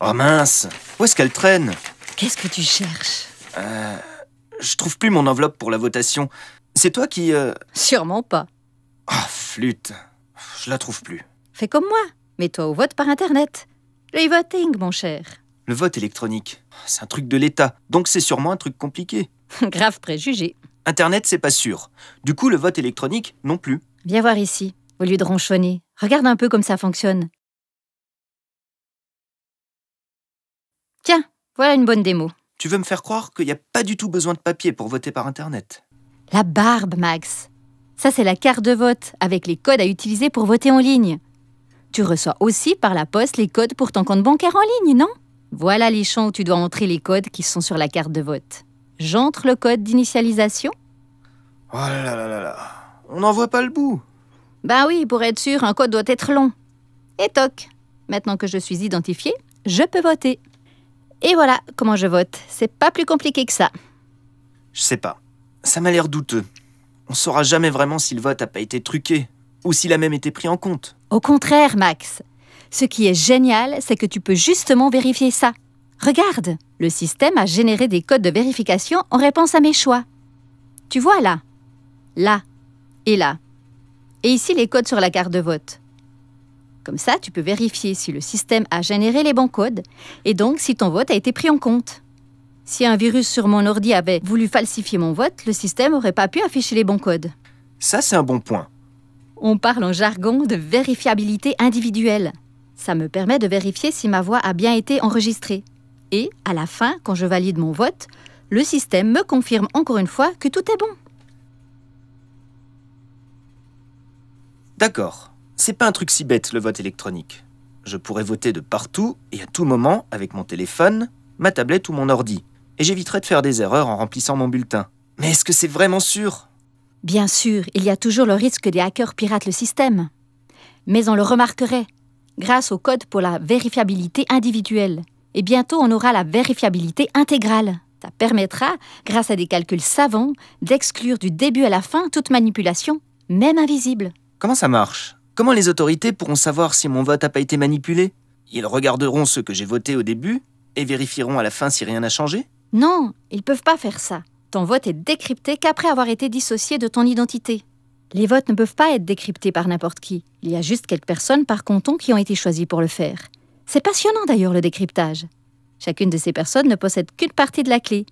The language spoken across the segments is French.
Oh mince! Où est-ce qu'elle traîne? Qu'est-ce que tu cherches? Je trouve plus mon enveloppe pour la votation. C'est toi qui... Sûrement pas. Ah, flûte. Je la trouve plus. Fais comme moi. Mets-toi au vote par Internet. Le e-voting, mon cher. Le vote électronique, c'est un truc de l'État, donc c'est sûrement un truc compliqué. Grave préjugé. Internet, c'est pas sûr. Du coup, le vote électronique, non plus. Viens voir ici, au lieu de ronchonner. Regarde un peu comme ça fonctionne. Tiens, voilà une bonne démo. Tu veux me faire croire qu'il n'y a pas du tout besoin de papier pour voter par Internet? La barbe, Max. Ça, c'est la carte de vote, avec les codes à utiliser pour voter en ligne. Tu reçois aussi par la poste les codes pour ton compte bancaire en ligne, non? Voilà les champs où tu dois entrer les codes qui sont sur la carte de vote. J'entre le code d'initialisation? Oh là là là là, on n'en voit pas le bout. Ben oui, pour être sûr, un code doit être long. Et toc, maintenant que je suis identifiée, je peux voter. Et voilà comment je vote. C'est pas plus compliqué que ça. Je sais pas, ça m'a l'air douteux. On saura jamais vraiment si le vote a pas été truqué, ou s'il a même été pris en compte. Au contraire, Max. Ce qui est génial, c'est que tu peux justement vérifier ça. Regarde, le système a généré des codes de vérification en réponse à mes choix. Tu vois là, là et là. Et ici, les codes sur la carte de vote. Comme ça, tu peux vérifier si le système a généré les bons codes et donc si ton vote a été pris en compte. Si un virus sur mon ordi avait voulu falsifier mon vote, le système n'aurait pas pu afficher les bons codes. Ça, c'est un bon point. On parle en jargon de vérifiabilité individuelle. Ça me permet de vérifier si ma voix a bien été enregistrée. Et, à la fin, quand je valide mon vote, le système me confirme encore une fois que tout est bon. D'accord, c'est pas un truc si bête, le vote électronique. Je pourrais voter de partout et à tout moment avec mon téléphone, ma tablette ou mon ordi. Et j'éviterais de faire des erreurs en remplissant mon bulletin. Mais est-ce que c'est vraiment sûr? Bien sûr, il y a toujours le risque que des hackers piratent le système. Mais on le remarquerait, grâce au code pour la vérifiabilité individuelle. Et bientôt, on aura la vérifiabilité intégrale. Ça permettra, grâce à des calculs savants, d'exclure du début à la fin toute manipulation, même invisible. Comment ça marche? Comment les autorités pourront savoir si mon vote n'a pas été manipulé? Ils regarderont ceux que j'ai votés au début et vérifieront à la fin si rien n'a changé? Non, ils ne peuvent pas faire ça. Ton vote est décrypté qu'après avoir été dissocié de ton identité. Les votes ne peuvent pas être décryptés par n'importe qui. Il y a juste quelques personnes par canton qui ont été choisies pour le faire. C'est passionnant d'ailleurs le décryptage. Chacune de ces personnes ne possède qu'une partie de la clé.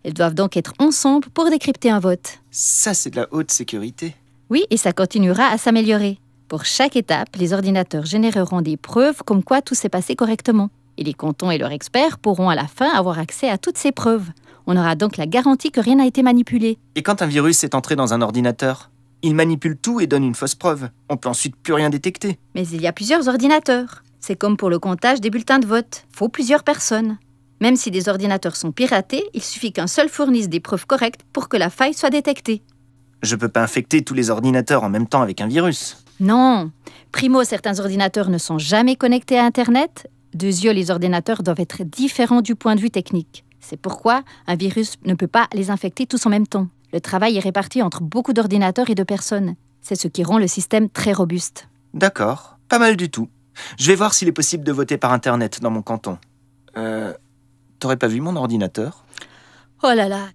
Elles doivent donc être ensemble pour décrypter un vote. Ça, c'est de la haute sécurité. Oui, et ça continuera à s'améliorer. Pour chaque étape, les ordinateurs généreront des preuves comme quoi tout s'est passé correctement. Et les cantons et leurs experts pourront à la fin avoir accès à toutes ces preuves. On aura donc la garantie que rien n'a été manipulé. Et quand un virus est entré dans un ordinateur, il manipule tout et donne une fausse preuve. On peut ensuite plus rien détecter. Mais il y a plusieurs ordinateurs. C'est comme pour le comptage des bulletins de vote. Faut plusieurs personnes. Même si des ordinateurs sont piratés, il suffit qu'un seul fournisse des preuves correctes pour que la faille soit détectée. Je peux pas infecter tous les ordinateurs en même temps avec un virus. Non. Primo, certains ordinateurs ne sont jamais connectés à Internet. Deuxièmement, les ordinateurs doivent être différents du point de vue technique. C'est pourquoi un virus ne peut pas les infecter tous en même temps. Le travail est réparti entre beaucoup d'ordinateurs et de personnes. C'est ce qui rend le système très robuste. D'accord, pas mal du tout. Je vais voir s'il est possible de voter par Internet dans mon canton. T'aurais pas vu mon ordinateur? Oh là là,